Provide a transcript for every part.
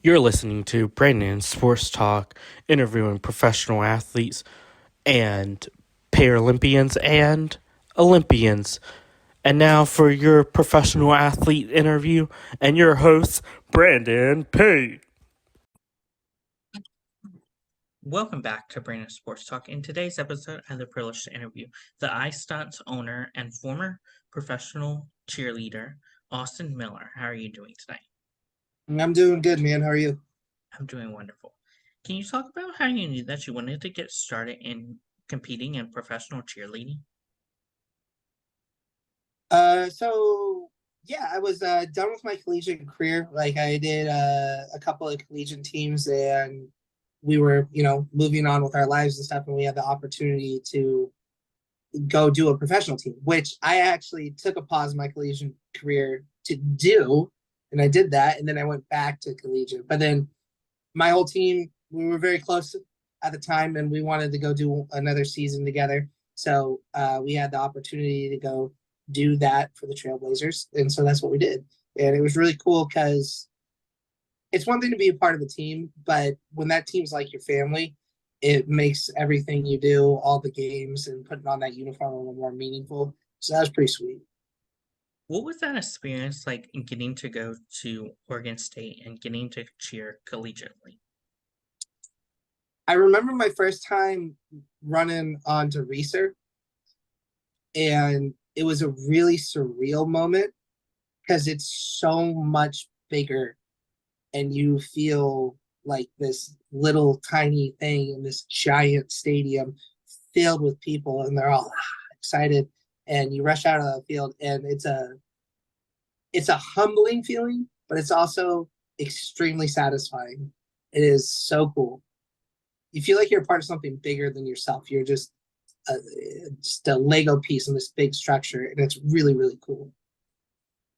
You're listening to Brandon Sports Talk, interviewing professional athletes and Paralympians and Olympians. And now for your professional athlete interview and your host, Brandon P. Welcome back to Brandon Sports Talk. In today's episode, I have the privilege to interview the iStunts owner and former professional cheerleader, Austin Miller. How are you doing today? I'm doing good, man. How are you? I'm doing wonderful. Can you talk about how you knew that you wanted to get started in competing in professional cheerleading? So yeah, I was done with my collegiate career. Like I did a couple of collegiate teams, and we were, moving on with our lives and stuff, and we had the opportunity to go do a professional team, which I actually took a pause in my collegiate career to do, and I did that, and then I went back to collegiate. But then my whole team, we were very close at the time, and we wanted to go do another season together. So we had the opportunity to go do that for the Trailblazers, and so that's what we did. And it was really cool because it's one thing to be a part of a team, but when that team's like your family, it makes everything you do, all the games, and putting on that uniform a little more meaningful. So that was pretty sweet. What was that experience like in getting to go to Oregon State and getting to cheer collegiately? I remember my first time running onto Reeser, and it was a really surreal moment because it's so much bigger, and you feel like this little tiny thing in this giant stadium filled with people, and they're all excited, and you rush out of the field, and it's a humbling feeling, but it's also extremely satisfying. It is so cool. You feel like you're part of something bigger than yourself. You're a, just a Lego piece in this big structure, and it's really, really cool.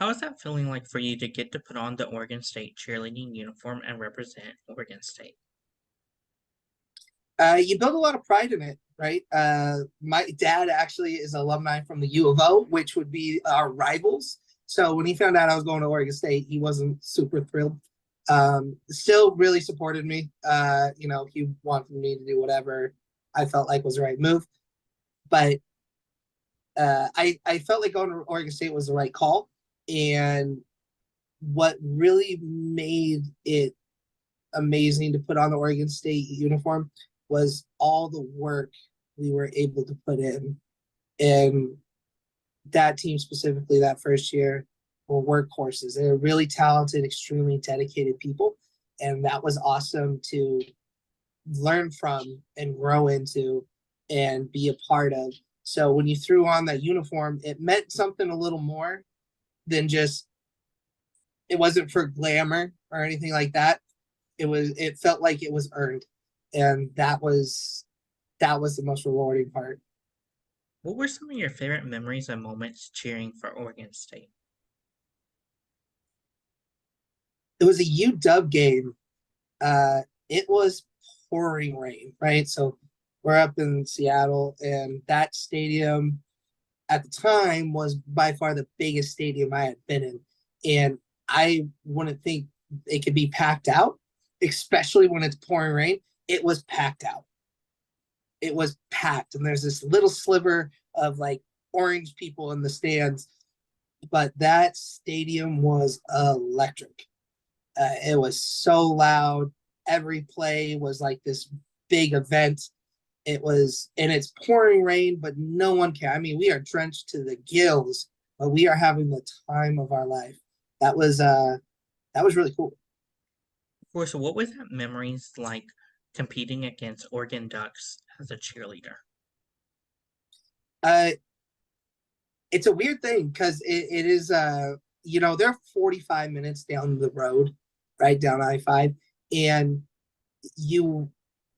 How was that feeling like for you to get to put on the Oregon State cheerleading uniform and represent Oregon State? You build a lot of pride in it, right? My dad actually is alumni from the U of O, which would be our rivals. So when he found out I was going to Oregon State, he wasn't super thrilled. Still really supported me. He wanted me to do whatever I felt like was the right move. But I felt like going to Oregon State was the right call. And what really made it amazing to put on the Oregon State uniform was all the work we were able to put in. And that team specifically, that first year, were workhorses. They were really talented, extremely dedicated people. And that was awesome to learn from and grow into and be a part of. So when you threw on that uniform, it meant something a little more than just, it wasn't for glamour or anything like that. It felt like it was earned. And that was the most rewarding part. What were some of your favorite memories and moments cheering for Oregon State? It was a UW game. It was pouring rain, right? So we're up in Seattle, and that stadium at the time was by far the biggest stadium I had been in. And I wouldn't think it could be packed out, especially when it's pouring rain. It was packed out. It was packed, and there's this little sliver of like orange people in the stands, but that stadium was electric. It was so loud. Every play was like this big event. And it's pouring rain, but no one can. I mean, we are drenched to the gills, but we are having the time of our life. That was really cool. Of course, what was that memories like competing against Oregon Ducks as a cheerleader? Uh, it's a weird thing because it is they're 45 minutes down the road, right down I-5, and you,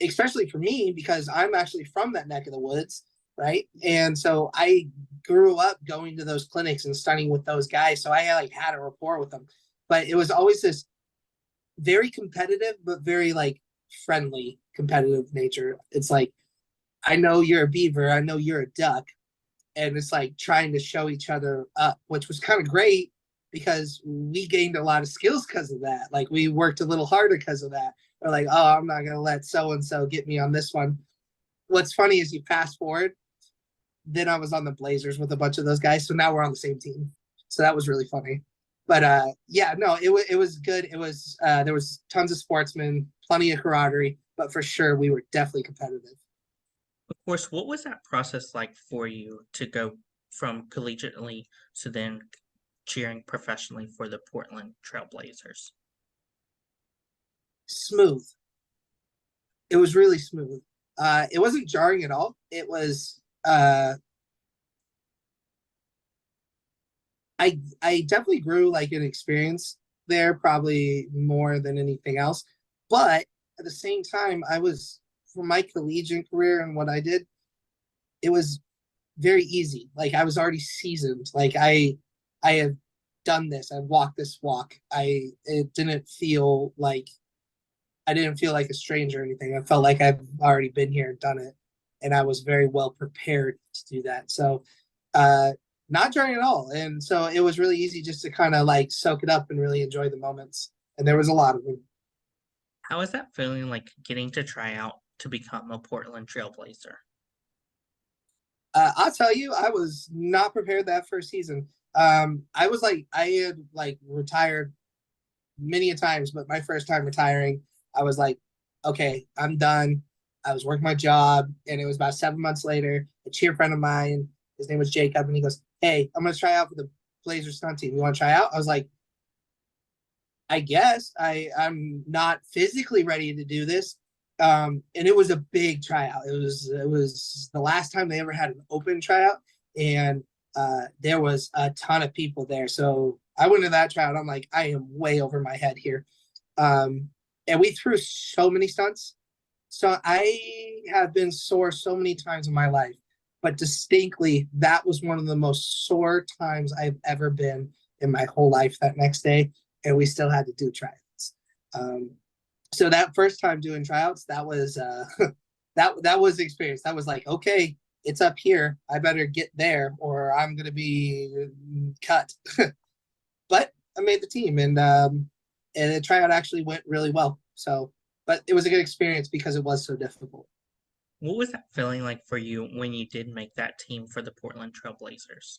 especially for me, because I'm actually from that neck of the woods, right? And so I grew up going to those clinics and studying with those guys, so I like had a rapport with them. But it was always this very competitive, but very like friendly competitive nature. It's like, I know you're a beaver, I know you're a duck, and it's like trying to show each other up, which was kind of great because we gained a lot of skills because of that. Like we worked a little harder because of that. We're like, oh, I'm not gonna let so and so get me on this one. What's funny is you fast forward, then I was on the Blazers with a bunch of those guys, so now we're on the same team. So that was really funny. But yeah, no, it was good. It was there was tons of sportsmen, plenty of camaraderie, but for sure we were definitely competitive. Of course, what was that process like for you to go from collegiately to then cheering professionally for the Portland Trailblazers? Smooth. It was really smooth. It wasn't jarring at all. It was I definitely grew like an experience there, probably more than anything else. But at the same time, I was for my collegiate career and what I did, it was very easy. Like I was already seasoned. Like I have done this. I've walked this walk. It didn't feel like I didn't feel like a stranger or anything. I felt like I've already been here and done it, and I was very well prepared to do that. So, uh, not jarring at all, and so it was really easy just to kind of like soak it up and really enjoy the moments. And there was a lot of them. How is that feeling like getting to try out to become a Portland Trailblazer? I'll tell you, I was not prepared that first season. I was like, I had like retired many a times, but my first time retiring, I was like, okay, I'm done. I was working my job, and it was about 7 months later. A cheer friend of mine, his name was Jacob, and he goes, "Hey, I'm gonna try out for the Blazers stunt team. You want to try out?" I was like, "I guess I'm not physically ready to do this." And it was a big tryout. It was the last time they ever had an open tryout, and there was a ton of people there. So I went to that tryout. I'm like, I am way over my head here. And we threw so many stunts. So I have been sore so many times in my life, but distinctly, that was one of the most sore times I've ever been in my whole life that next day. And we still had to do tryouts. Um, so that first time doing tryouts, that was that was the experience. That was like, okay, it's up here. I better get there, or I'm gonna be cut. But I made the team, and the tryout actually went really well. So, but it was a good experience because it was so difficult. What was that feeling like for you when you did make that team for the Portland Trailblazers?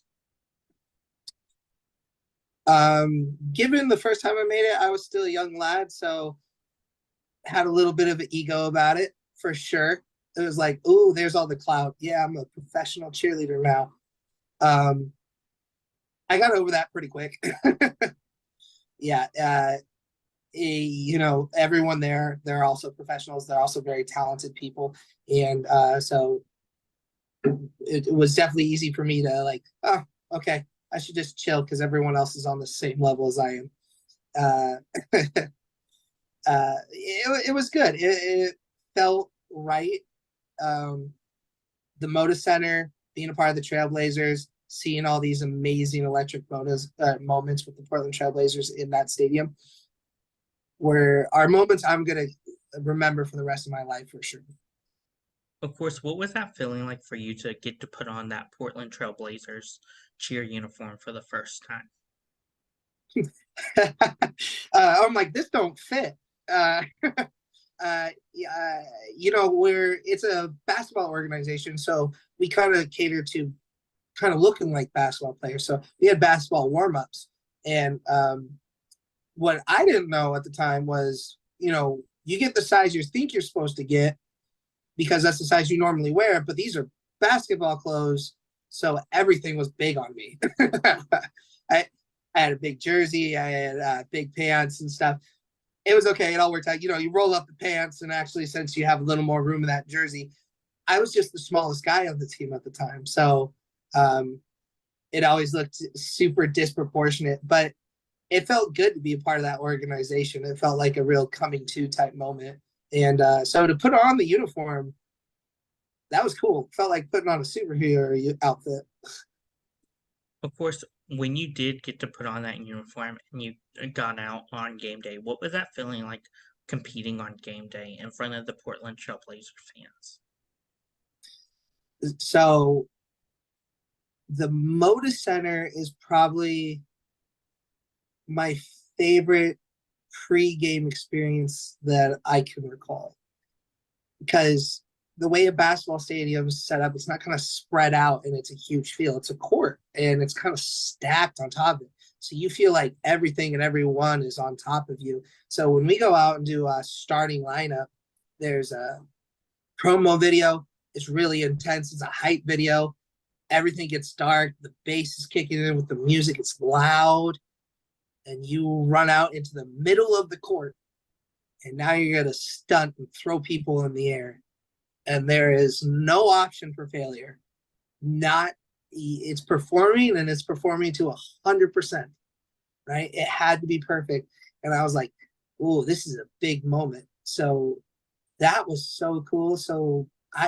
Given the first time I made it, I was still a young lad, so had a little bit of an ego about it for sure. It was like, ooh, there's all the clout. Yeah, I'm a professional cheerleader now. Um, I got over that pretty quick. Yeah, you know, everyone there, they're also professionals. They're also very talented people, and so it was definitely easy for me to like, oh, okay, I should just chill because everyone else is on the same level as I am. Uh, it was good. It felt right. Um, the Moda Center, being a part of the Trailblazers, seeing all these amazing electric moments with the Portland Trailblazers in that stadium were are moments I'm gonna remember for the rest of my life for sure. Of course, what was that feeling like for you to get to put on that Portland Trailblazers cheer uniform for the first time? I'm like, this don't fit. Uh, you know, where it's a basketball organization, so we kind of cater to kind of looking like basketball players. So we had basketball warm ups, and what I didn't know at the time was, you know, you get the size you think you're supposed to get because that's the size you normally wear, but these are basketball clothes, so everything was big on me. I I had a big jersey, I had big pants and stuff. It was okay. It all worked out. You know, you roll up the pants, and actually, since you have a little more room in that jersey, I was just the smallest guy on the team at the time. So um, it always looked super disproportionate, but it felt good to be a part of that organization. It felt like a real coming to type moment. And so to put on the uniform, that was cool. It felt like putting on a superhero outfit. Of course, when you did get to put on that uniform and you got out on game day, what was that feeling like competing on game day in front of the Portland Trailblazers fans? So the Moda Center is probably my favorite pre-game experience that I can recall, because the way a basketball stadium is set up, it's not kind of spread out and it's a huge field. It's a court and it's kind of stacked on top of it. So you feel like everything and everyone is on top of you. So when we go out and do a starting lineup, there's a promo video. It's really intense. It's a hype video. Everything gets dark. The bass is kicking in with the music. It's loud. And you run out into the middle of the court. And now you're going to stunt and throw people in the air. And there is no option for failure. It's performing, and it's performing to 100%, right? It had to be perfect. And I was like, oh, this is a big moment. So that was so cool. So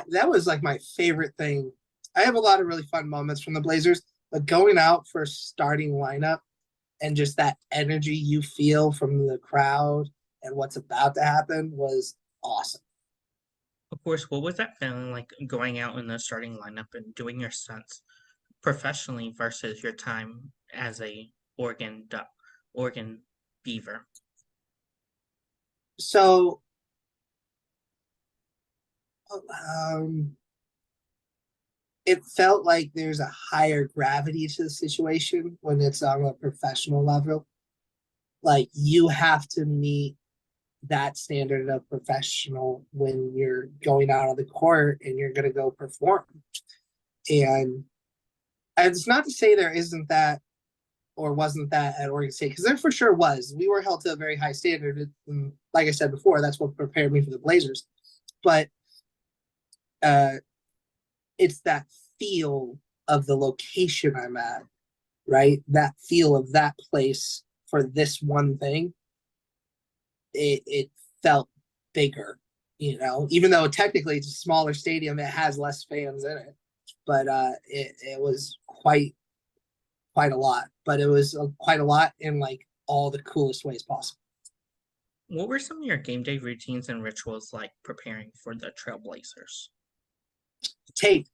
that was like my favorite thing. I have a lot of really fun moments from the Blazers, but going out for a starting lineup and just that energy you feel from the crowd and what's about to happen was awesome. Of course, what was that feeling like going out in the starting lineup and doing your stunts professionally versus your time as a Oregon Beaver? So it felt like there's a higher gravity to the situation when it's on a professional level. Like you have to meet that standard of professional when you're going out on the court and you're going to go perform. And it's not to say there isn't that or wasn't that at Oregon State, because there for sure was. We were held to a very high standard. And like I said before, that's what prepared me for the Blazers. But it's that feel of the location I'm at, right? That feel of that place for this one thing. It felt bigger, even though technically it's a smaller stadium, it has less fans in it. But it was quite a lot. But it was quite a lot in like all the coolest ways possible. What were some of your game day routines and rituals like preparing for the Trailblazers? Tape.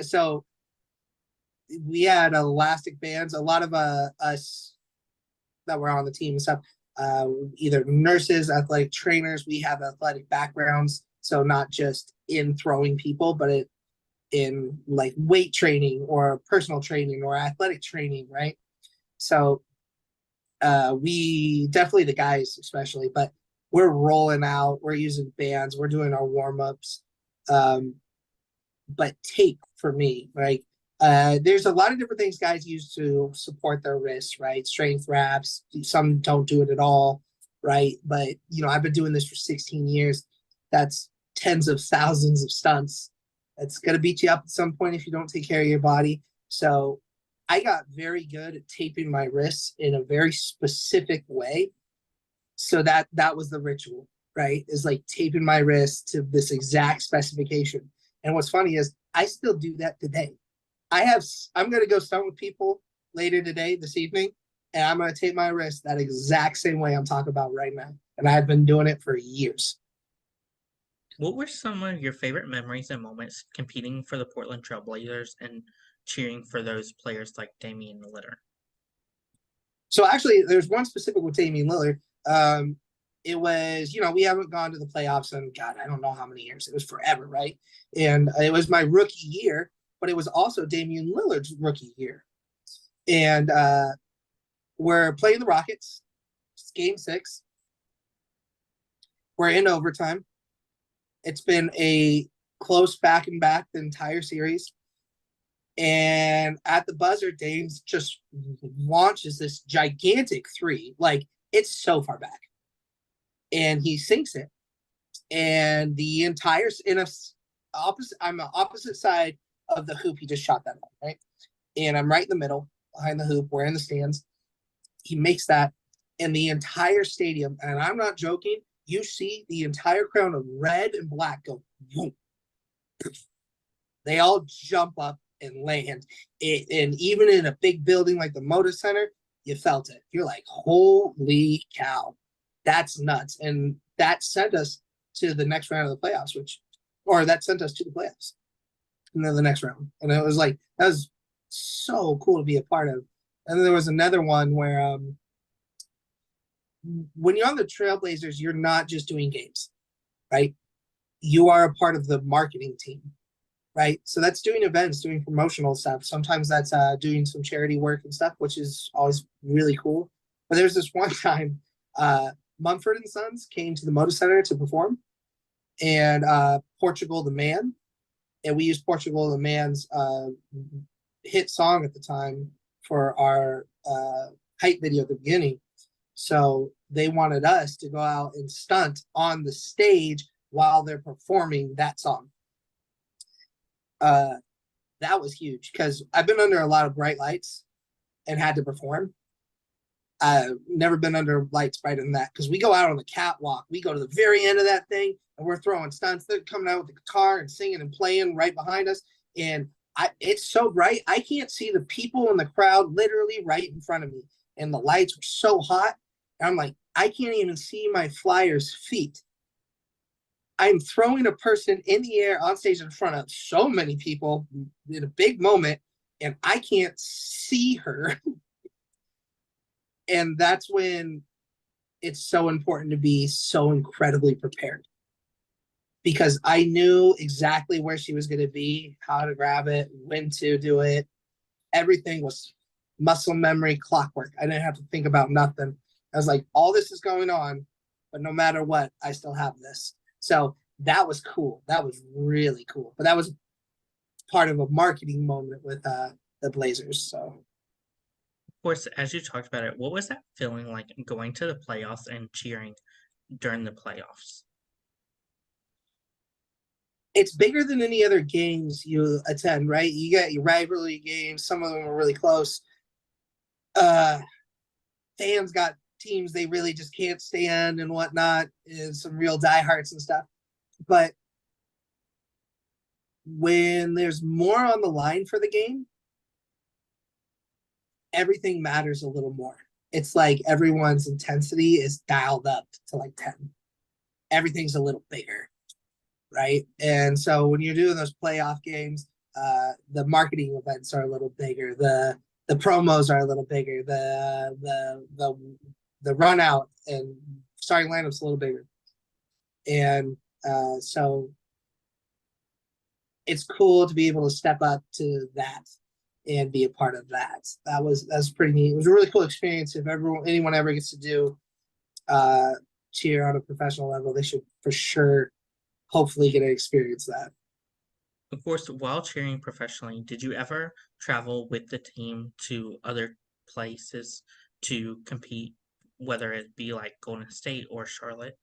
So we had elastic bands. A lot of us that were on the team and stuff, either nurses, athletic trainers. We have athletic backgrounds, so not just in throwing people, but in like weight training or personal training or athletic training, right? So we definitely, the guys especially, but we're rolling out, we're using bands, we're doing our warm-ups. But tape for me, right? There's a lot of different things guys use to support their wrists, right? Strength wraps. Some don't do it at all, right? But I've been doing this for 16 years. That's tens of thousands of stunts. It's gonna beat you up at some point if you don't take care of your body. So I got very good at taping my wrists in a very specific way. So that was the ritual, right? Is like taping my wrist to this exact specification. And what's funny is I still do that today. I'm going to go stunt with people later today, this evening, and I'm going to tape my wrist that exact same way I'm talking about right now. And I've been doing it for years. What were some of your favorite memories and moments competing for the Portland Trailblazers and cheering for those players like Damian Lillard? So actually, there's one specific with Damian Lillard. It was, we haven't gone to the playoffs in, God, I don't know how many years. It was forever, right? And it was my rookie year, but it was also Damian Lillard's rookie year. And we're playing the Rockets. It's game 6. We're in overtime. It's been a close back and back the entire series. And at the buzzer, Dame's just launches this gigantic 3. Like, it's so far back. And he sinks it. And the entire I'm the opposite side of the hoop. He just shot that ball, right? And I'm right in the middle behind the hoop. We're in the stands. He makes that, and the entire stadium, and I'm not joking, you see the entire crowd of red and black go boom. They all jump up and land. And even in a big building like the Moda Center, you felt it. You're like, holy cow. That's nuts. And that sent us to the next round of the playoffs, that sent us to the playoffs. And then the next round. And it was like, that was so cool to be a part of. And then there was another one where when you're on the Trailblazers, you're not just doing games, right? You are a part of the marketing team, right? So that's doing events, doing promotional stuff. Sometimes that's doing some charity work and stuff, which is always really cool. But there's this one time, Mumford and Sons came to the Moda Center to perform, and Portugal the Man, and we used Portugal the Man's hit song at the time for our hype video at the beginning. So they wanted us to go out and stunt on the stage while they're performing that song. That was huge because I've been under a lot of bright lights and had to perform. I've never been under lights brighter than that because we go out on the catwalk. We go to the very end of that thing and we're throwing stunts. They're coming out with the guitar and singing and playing right behind us. And it's so bright. I can't see the people in the crowd literally right in front of me. And the lights were so hot. And I'm like, I can't even see my flyer's feet. I'm throwing a person in the air on stage in front of so many people in a big moment, and I can't see her. And that's when it's so important to be so incredibly prepared. Because I knew exactly where she was going to be, how to grab it, when to do it. Everything was muscle memory, clockwork. I didn't have to think about nothing. I was like, all this is going on, but no matter what, I still have this. So that was cool. That was really cool. But that was part of a marketing moment with the Blazers. So, Of course, as you talked about it, what was that feeling like going to the playoffs and cheering during the playoffs? it's bigger than any other games you attend, right? You got your rivalry games. Some of them are really close. Fans got teams they really just can't stand and whatnot, and some real diehards and stuff. But when there's more on the line for the game, everything matters a little more. It's like everyone's intensity is dialed up to like 10. Everything's a little bigger, right? And so when you're doing those playoff games, the marketing events are a little bigger. The promos are a little bigger. The run out and starting lineup's a little bigger. And so it's cool to be able to step up to that and be a part of that. That's pretty neat. It was a really cool experience. If anyone ever gets to do cheer on a professional level, they should for sure hopefully get to experience that. Of course, while cheering professionally, did you ever travel with the team to other places to compete, whether it be like Golden State or Charlotte?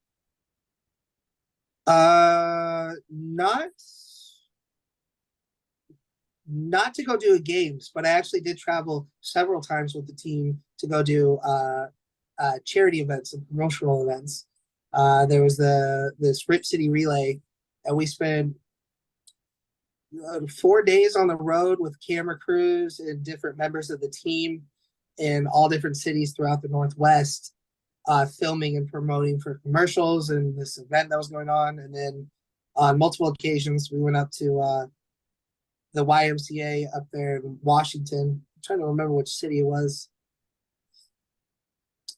Not to go do games, but I actually did travel several times with the team to go do charity events and promotional events. There was this Rip City Relay, and we spent 4 days on the road with camera crews and different members of the team in all different cities throughout the Northwest, filming and promoting for commercials and this event that was going on. And then on multiple occasions, we went up to the YMCA up there in Washington. I'm trying to remember which city it was.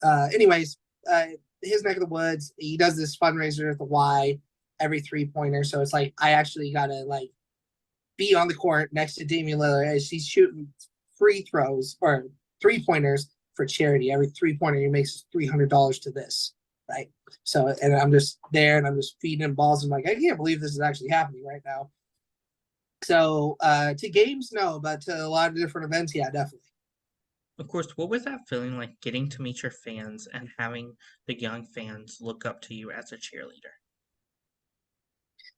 Anyways, his neck of the woods, he does this fundraiser at the Y every 3-pointer. So it's like I actually gotta like be on the court next to Damian Lillard as he's shooting free throws or 3-pointers for charity. Every 3-pointer he makes $300 to this, right? So, and I'm just there and I'm just feeding him balls. I'm like, I can't believe this is actually happening right now. So to games, no, but to a lot of different events, yeah, definitely. Of course, what was that feeling like getting to meet your fans and having the young fans look up to you as a cheerleader?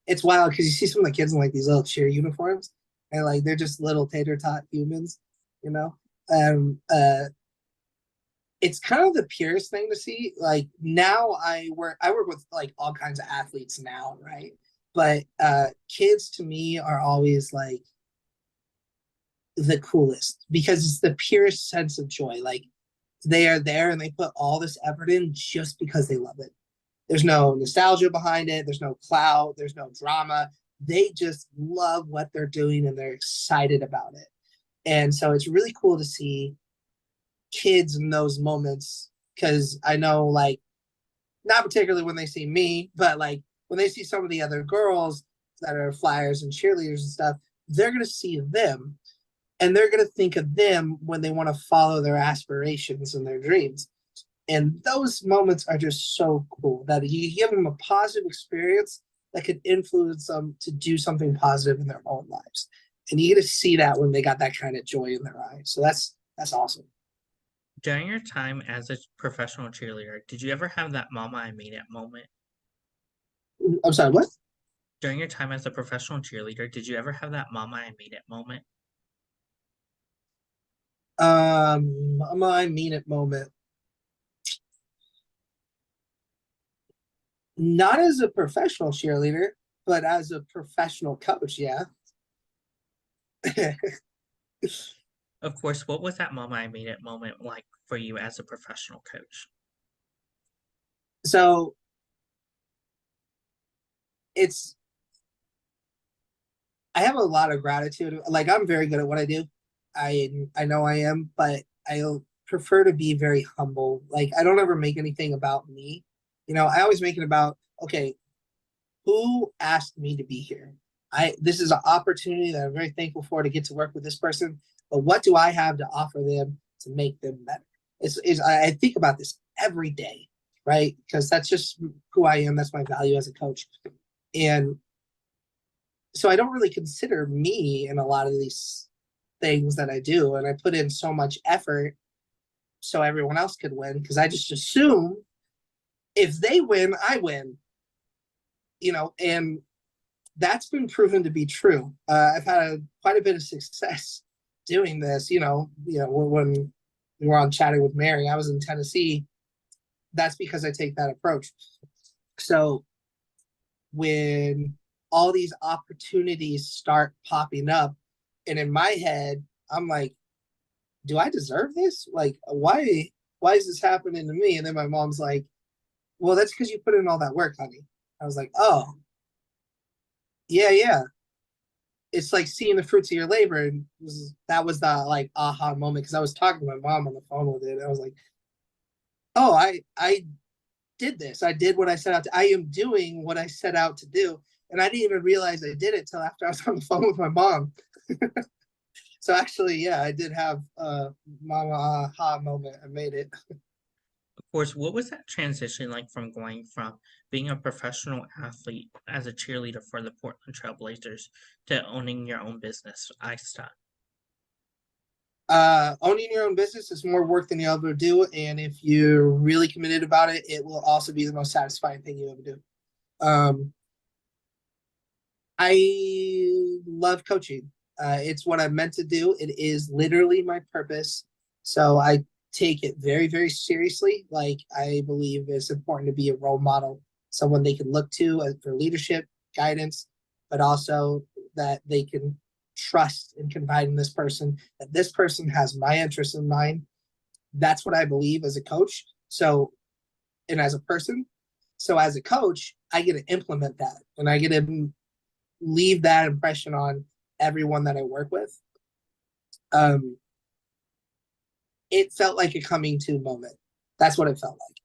It's wild because you see some of the kids in like these little cheer uniforms, and like they're just little tater tot humans, you know. It's kind of the purest thing to see. Like now, I work with like all kinds of athletes now, right? But kids to me are always like the coolest because it's the purest sense of joy. Like they are there and they put all this effort in just because they love it. There's no nostalgia behind it. There's no clout. There's no drama. They just love what they're doing and they're excited about it. And so it's really cool to see kids in those moments because I know like not particularly when they see me, but like when they see some of the other girls that are flyers and cheerleaders and stuff, they're going to see them and they're going to think of them when they want to follow their aspirations and their dreams. And those moments are just so cool that you give them a positive experience that could influence them to do something positive in their own lives. And you get to see that when they got that kind of joy in their eyes. So that's awesome. During your time as a professional cheerleader, did you ever have that mama I made it moment? I'm sorry, what? During your time as a professional cheerleader, did you ever have that mama I made it moment? I mean it moment. Not as a professional cheerleader, but as a professional coach, yeah. Of course, what was that mama I made it moment like for you as a professional coach? So it's I have a lot of gratitude. Like I'm very good at what I do. I know I am, but I prefer to be very humble. Like I don't ever make anything about me. I always make it about, okay, who asked me to be here? This is an opportunity that I'm very thankful for to get to work with this person. But what do I have to offer them to make them better? I think about this every day, right? Because that's just who I am. That's my value as a coach. And so I don't really consider me in a lot of these things that I do. And I put in so much effort so everyone else could win because I just assume if they win, I win. And that's been proven to be true. I've had quite a bit of success doing this. When we were on chatting with Mary, I was in Tennessee. That's because I take that approach. So when all these opportunities start popping up, and in my head, I'm like, do I deserve this? Like, why is this happening to me? And then my mom's like, well, that's because you put in all that work, honey. I was like, oh, yeah. It's like seeing the fruits of your labor. And that was the like aha moment because I was talking to my mom on the phone with it. I was like, oh, I did this. I did what I set out to. I am doing what I set out to do. And I didn't even realize I did it till after I was on the phone with my mom. So actually, yeah, I did have a mama aha moment. I made it. Of course, what was that transition like from going from being a professional athlete as a cheerleader for the Portland Trail Blazers to owning your own business, iStunt? Owning your own business is more work than you ever do, and if you're really committed about it, it will also be the most satisfying thing you ever do. I love coaching. It's what I'm meant to do. It is literally my purpose. So I take it very, very seriously. Like I believe it's important to be a role model, someone they can look to for leadership, guidance, but also that they can trust and confide in this person, that this person has my interests in mind. That's what I believe as a coach. So, and as a person. So as a coach, I get to implement that and I get to leave that impression on everyone that I work with. It felt like a coming to moment. That's what it felt like.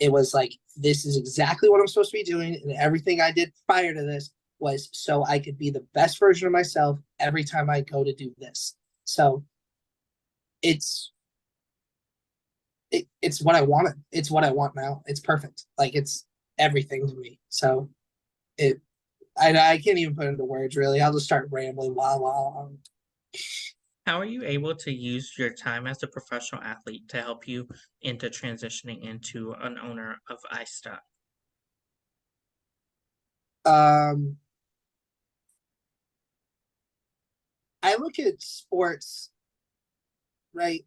It was like, this is exactly what I'm supposed to be doing. And everything I did prior to this was so I could be the best version of myself every time I go to do this. So it's what I wanted. It's what I want now. It's perfect. Like it's everything to me. So I can't even put into words really. I'll just start rambling while How are you able to use your time as a professional athlete to help you into transitioning into an owner of iStunt? um I look at sports, right?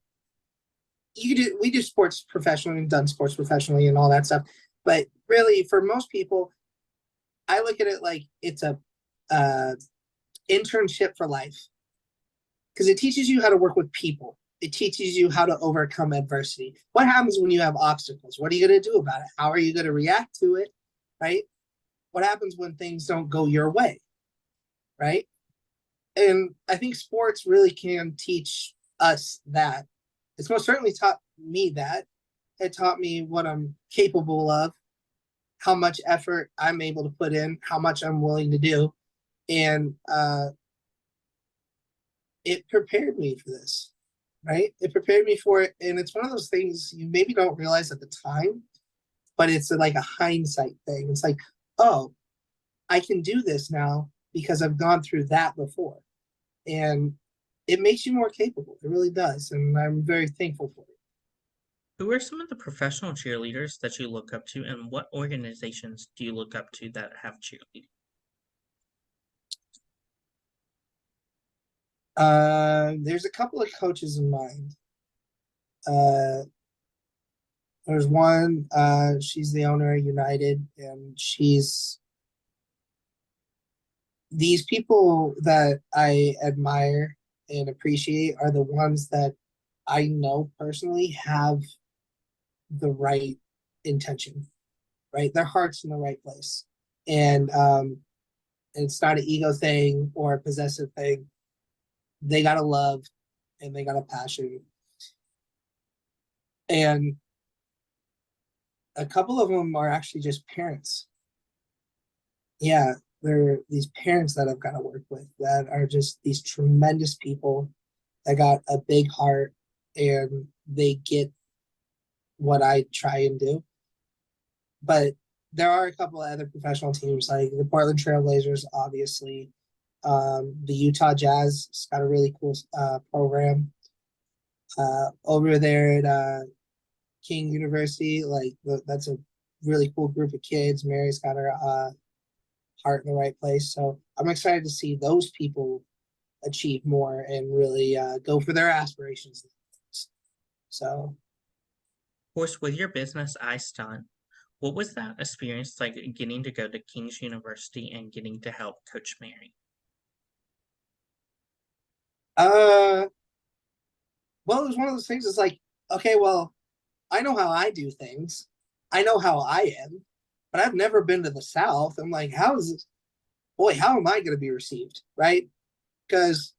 We do sports professionally and done sports professionally and all that stuff. But really for most people, I look at it like it's a uh internship for life. Because it teaches you how to work with people. It teaches you how to overcome adversity. What happens when you have obstacles? What are you going to do about it? How are you going to react to it? Right? What happens when things don't go your way? Right? And I think sports really can teach us that. It's most certainly taught me that. It taught me what I'm capable of. how much effort I'm able to put in, how much I'm willing to do. And it prepared me for this, right? It prepared me for it. And it's one of those things you maybe don't realize at the time, but it's like a hindsight thing. It's like, oh, I can do this now because I've gone through that before. And it makes you more capable. It really does. And I'm very thankful for it. Who are some of the professional cheerleaders that you look up to, and what organizations do you look up to that have cheerleading? There's a couple of coaches in mind. There's one, she's the owner of United, and these people that I admire and appreciate are the ones that I know personally have the right intention, right? Their heart's in the right place. And it's not an ego thing or a possessive thing. They got a love and they got a passion. And a couple of them are actually just parents. Yeah, they're these parents that I've got to work with that are just these tremendous people that got a big heart and they get what I try and do. But there are a couple of other professional teams like the Portland Trailblazers, obviously. The Utah Jazz has got a really cool program. Over there at King University, like that's a really cool group of kids. Mary's got her heart in the right place. So I'm excited to see those people achieve more and really go for their aspirations. So, Of course, with your business, iStunt, what was that experience like getting to go to King's University and getting to help Coach Mary? well, it was one of those things. It's like, okay, well, I know how I do things. I know how I am, but I've never been to the South. I'm like, how is this? Boy, how am I going to be received? Right? Because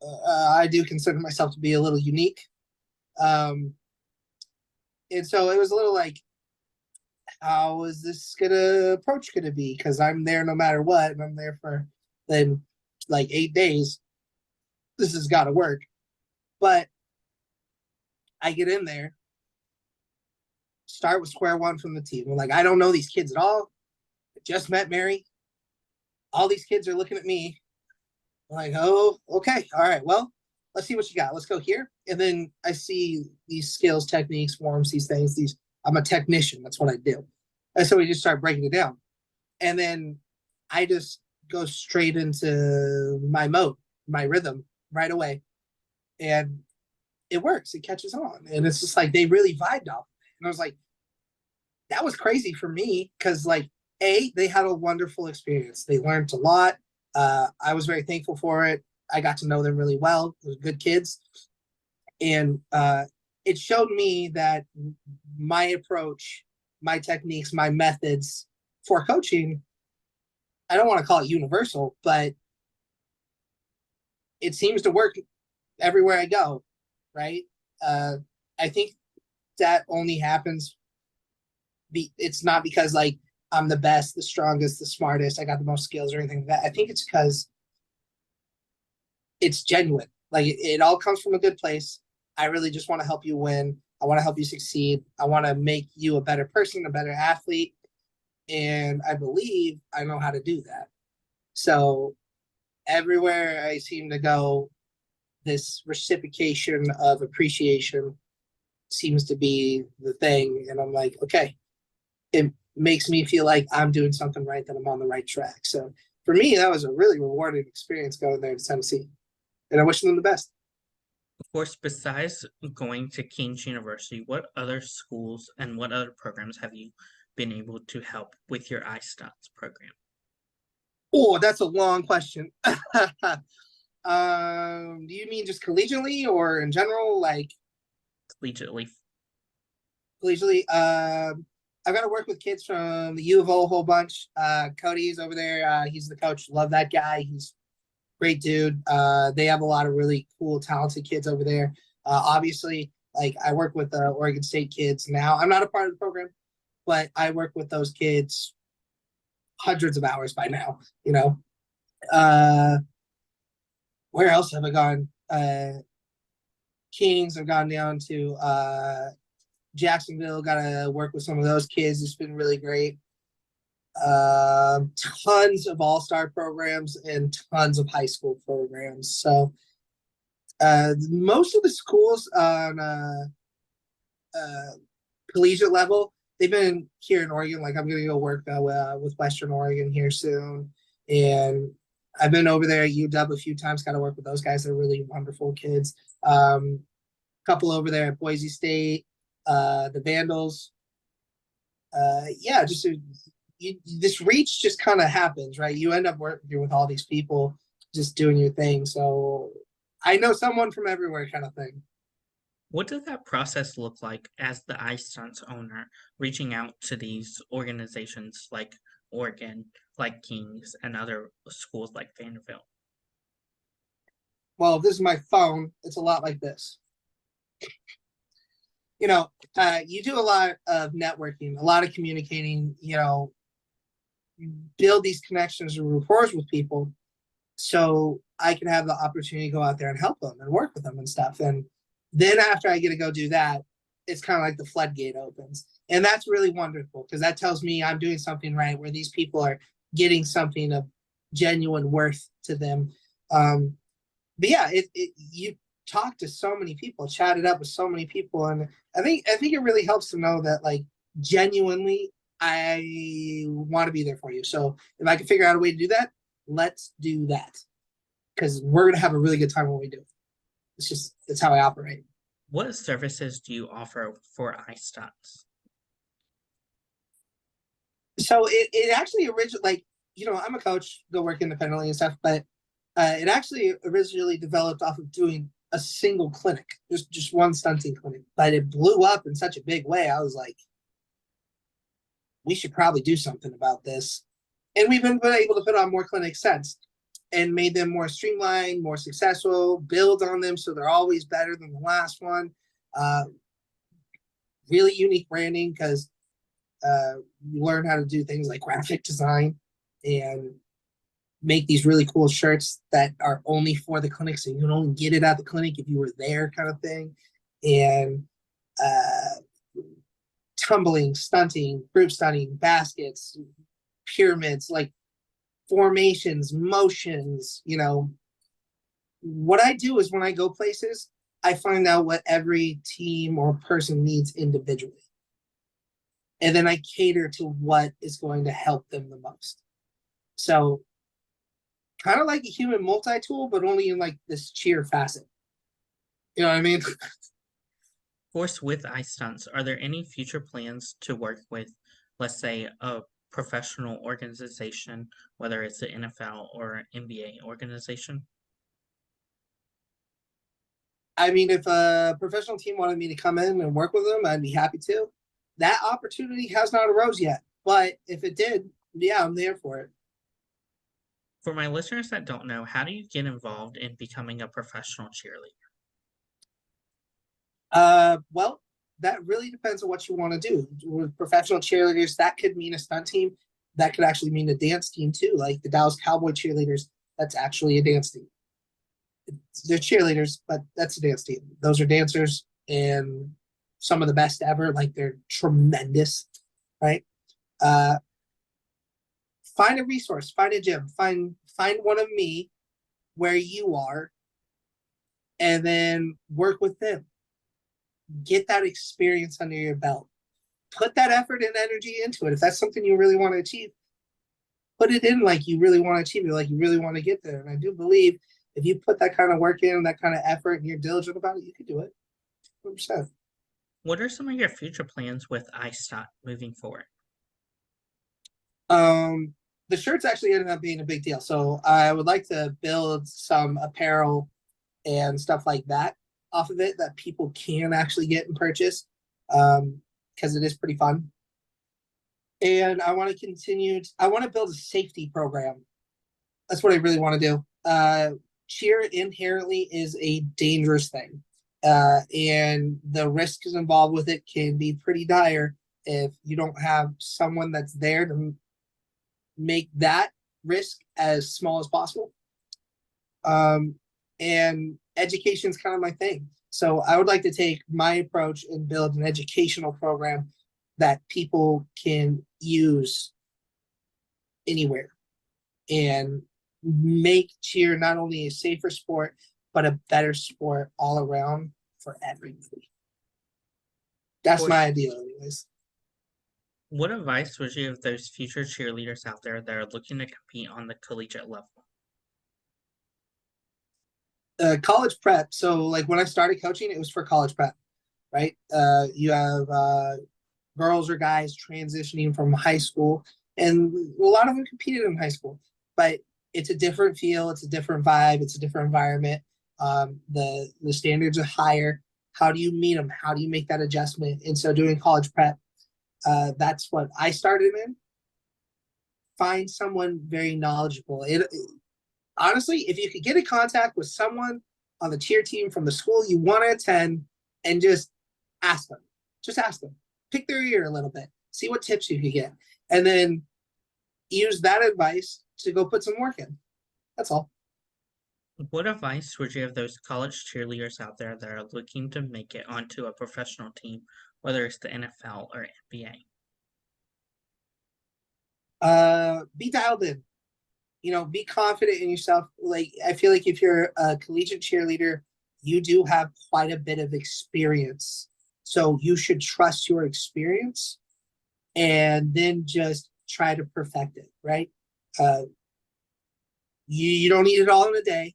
I do consider myself to be a little unique. Um, and so it was a little like, how is this gonna approach gonna be? Because I'm there no matter what, and I'm there for then like 8 days. This has got to work. But I get in there, start with square one from the team. I'm like, I don't know these kids at all. I just met Mary. All these kids are looking at me. I'm like, oh, okay, all right. Well, let's see what you got. Let's go here. And then I see these skills, techniques, forms, these things. I'm a technician. That's what I do. And so we just start breaking it down. And then I just go straight into my mode, my rhythm right away. And it works. It catches on. And it's just like they really vibed off. And I was like, that was crazy for me because, like, they had a wonderful experience. They learned a lot. I was very thankful for it. I got to know them really well. They were good kids. And it showed me that my approach, my techniques, my methods for coaching, I don't want to call it universal, but it seems to work everywhere I go, right? I think that only happens. It's not because like I'm the best, the strongest, the smartest, I got the most skills or anything like that. I think it's because it's genuine. Like it all comes from a good place. I really just want to help you win. I want to help you succeed. I want to make you a better person, a better athlete. And I believe I know how to do that. So everywhere I seem to go, this reciprocation of appreciation seems to be the thing. And I'm like, okay, it makes me feel like I'm doing something right, that I'm on the right track. So for me, that was a really rewarding experience going there to Tennessee. And I wish them the best. Of course, besides going to King's University, what other schools and what other programs have you been able to help with your iStunts program? Oh, that's a long question. Do you mean just collegiately or in general? Like Collegiately. collegially, I've got to work with kids from the U of O a whole bunch. Cody's over there. He's the coach. Love that guy. He's a great dude. They have a lot of really cool, talented kids over there. Obviously, like I work with Oregon State kids now. I'm not a part of the program, but I work with those kids hundreds of hours by now, you know. Where else have I gone? Kings, I've gone down to Jacksonville, got to work with some of those kids. It's been really great. Tons of all-star programs and tons of high school programs. So most of the schools on collegiate level, they've been here in Oregon. Like I'm going to go work with Western Oregon here soon. And I've been over there at UW a few times, got to work with those guys. They're really wonderful kids. Couple over there at Boise State, the Vandals. Yeah, just this reach just kind of happens, right? You end up working with all these people, just doing your thing. So I know someone from everywhere, kind of thing. What does that process look like as the Ice Stunts owner, reaching out to these organizations like Oregon, like Kings, and other schools like Vanderbilt? Well, if this is my phone, it's a lot like this. You know, you do a lot of networking, a lot of communicating, you know, you build these connections and rapport with people so I can have the opportunity to go out there and help them and work with them and stuff. And then after I get to go do that, it's kind of like the floodgate opens. And that's really wonderful because that tells me I'm doing something right where these people are getting something of genuine worth to them. But yeah, you talk to so many people, chatted up with so many people, and I think it really helps to know that like genuinely I want to be there for you. So if I can figure out a way to do that, let's do that because we're gonna have a really good time when we do it. It's how I operate. What services do you offer for Ice Stunts? So it actually originally, like, you know, I'm a coach, go work independently and stuff, but it actually originally developed off of doing a single clinic, just one stunting clinic, but it blew up in such a big way. I was like, we should probably do something about this. And we've been able to put on more clinics since and made them more streamlined, more successful, build on them so they're always better than the last one. Really unique branding because you learn how to do things like graphic design and make these really cool shirts that are only for the clinic, so you can only get it at the clinic if you were there, kind of thing. And tumbling, stunting, group stunting, baskets, pyramids, like formations, motions. You know, what I do is when I go places, I find out what every team or person needs individually, and then I cater to what is going to help them the most. So kind of like a human multi-tool, but only in like this cheer facet. You know what I mean? Of course, with Ice Stunts, are there any future plans to work with, let's say, a professional organization, whether it's the NFL or NBA organization? I mean, if a professional team wanted me to come in and work with them, I'd be happy to. That opportunity has not arose yet, but if it did, yeah, I'm there for it. For my listeners that don't know, how do you get involved in becoming a professional cheerleader? Well, that really depends on what you want to do. With professional cheerleaders, that could mean a stunt team. That could actually mean a dance team too, like the Dallas Cowboy cheerleaders. That's actually a dance team. They're cheerleaders, but that's a dance team. Those are dancers and some of the best ever. Like they're tremendous, right? Uh, find a resource, find a gym, find one of me where you are, and then work with them. Get that experience under your belt. Put that effort and energy into it. If that's something you really want to achieve, put it in like you really want to achieve it, like you really want to get there. And I do believe if you put that kind of work in, that kind of effort, and you're diligent about it, you can do it. 100%. What are some of your future plans with Ice Stunt moving forward? The shirts actually ended up being a big deal. So I would like to build some apparel and stuff like that off of it that people can actually get and purchase because it is pretty fun. And I want to continue. I want to build a safety program. That's what I really want to do. Cheer inherently is a dangerous thing, and the risks involved with it can be pretty dire if you don't have someone that's there to make that risk as small as possible. And education is kind of my thing. So I would like to take my approach and build an educational program that people can use anywhere and make cheer not only a safer sport, but a better sport all around for everybody. That's my ideal, anyways. What advice would you give those future cheerleaders out there that are looking to compete on the collegiate level? College prep. So, like when I started coaching, it was for college prep, right? You have girls or guys transitioning from high school, and a lot of them competed in high school, but it's a different feel, it's a different vibe, it's a different environment. The standards are higher. How do you meet them? How do you make that adjustment? And so, doing college prep, that's what I started in. Find someone very knowledgeable. Honestly, if you could get in contact with someone on the cheer team from the school you want to attend and just ask them, pick their ear a little bit, see what tips you could get, and then use that advice to go put some work in. That's all. What advice would you give those college cheerleaders out there that are looking to make it onto a professional team, whether it's the NFL or NBA? Be dialed in. Be confident in yourself. Like, I feel like if you're a collegiate cheerleader, you do have quite a bit of experience. So you should trust your experience and then just try to perfect it, right? You don't need it all in a day,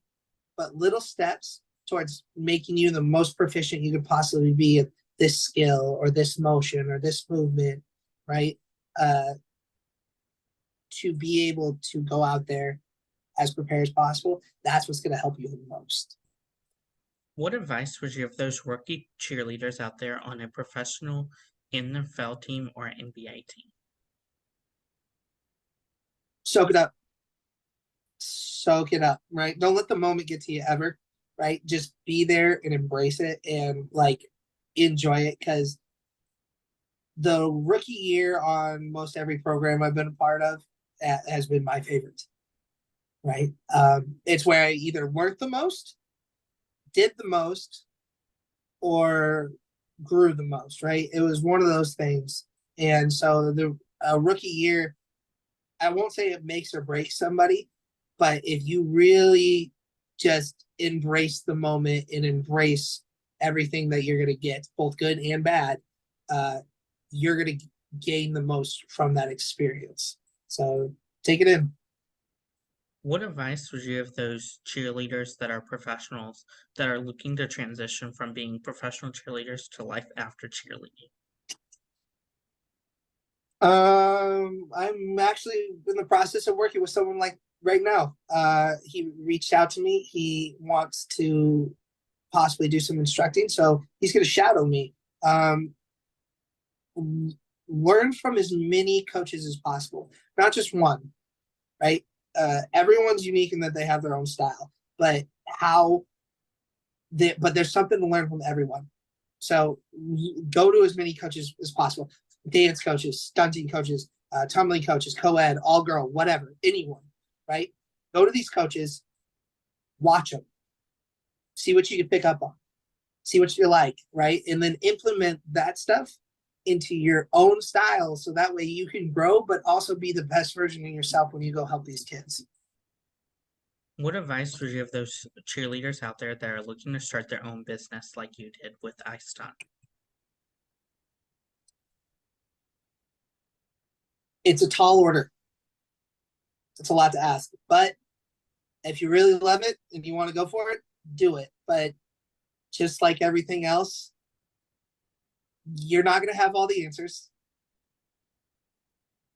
but little steps towards making you the most proficient you could possibly be at this skill or this motion or this movement, right? To be able to go out there as prepared as possible, that's what's going to help you the most. What advice would you give those rookie cheerleaders out there on a professional NFL team or NBA team? Soak it up. Soak it up, right? Don't let the moment get to you ever, right? Just be there and embrace it and enjoy it, because the rookie year on most every program I've been a part of has been my favorite, right? It's where I either learned the most, did the most, or grew the most, right? It was one of those things. And so the rookie year, I won't say it makes or breaks somebody, but if you really just embrace the moment and embrace everything that you're going to get, both good and bad, you're going to gain the most from that experience. So take it in. What advice would you give those cheerleaders that are professionals that are looking to transition from being professional cheerleaders to life after cheerleading? I'm actually in the process of working with someone like right now. He reached out to me. He wants to possibly do some instructing, so he's going to shadow me. Learn from as many coaches as possible, not just one, right? Everyone's unique in that they have their own style, but there's something to learn from everyone. So go to as many coaches as possible. Dance coaches, stunting coaches, tumbling coaches, co-ed, all girl, whatever, anyone, right? Go to these coaches, watch them, see what you can pick up on, see what you like, right? And then implement that stuff into your own style, so that way you can grow, but also be the best version of yourself when you go help these kids. What advice would you give those cheerleaders out there that are looking to start their own business like you did with iStunt? It's a tall order. It's a lot to ask, but if you really love it and you want to go for it, do it. But just like everything else, you're not going to have all the answers.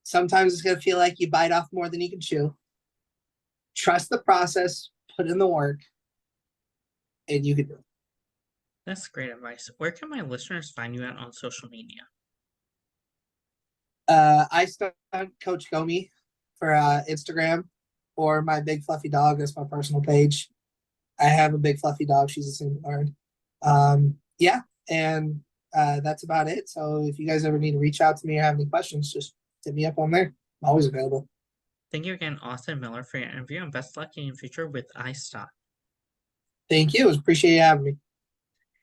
Sometimes it's going to feel like you bite off more than you can chew. Trust the process, put in the work, and you can do it. That's great advice. Where can my listeners find you at on social media? I stunt Coach Gomi for Instagram, or my Big Fluffy Dog. That's my personal page. I have a big fluffy dog. She's a single guard. Yeah, and That's about it. So if you guys ever need to reach out to me or have any questions, just hit me up on there. I'm always available. Thank you again, Austin Miller, for your interview, and best luck in your future with iStock. Thank you. Appreciate you having me.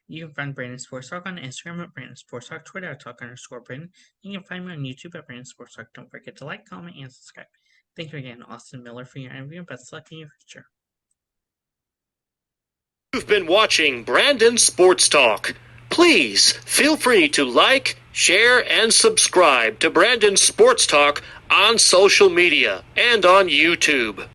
You can find Brandon Sports Talk on Instagram at Brandon Sports Talk, Twitter at Talk_Brandon. You can find me on YouTube at Brandon Sports Talk. Don't forget to like, comment, and subscribe. Thank you again, Austin Miller, for your interview, and best luck in your future. You've been watching Brandon Sports Talk. Please feel free to like, share, and subscribe to Brandon Sports Talk on social media and on YouTube.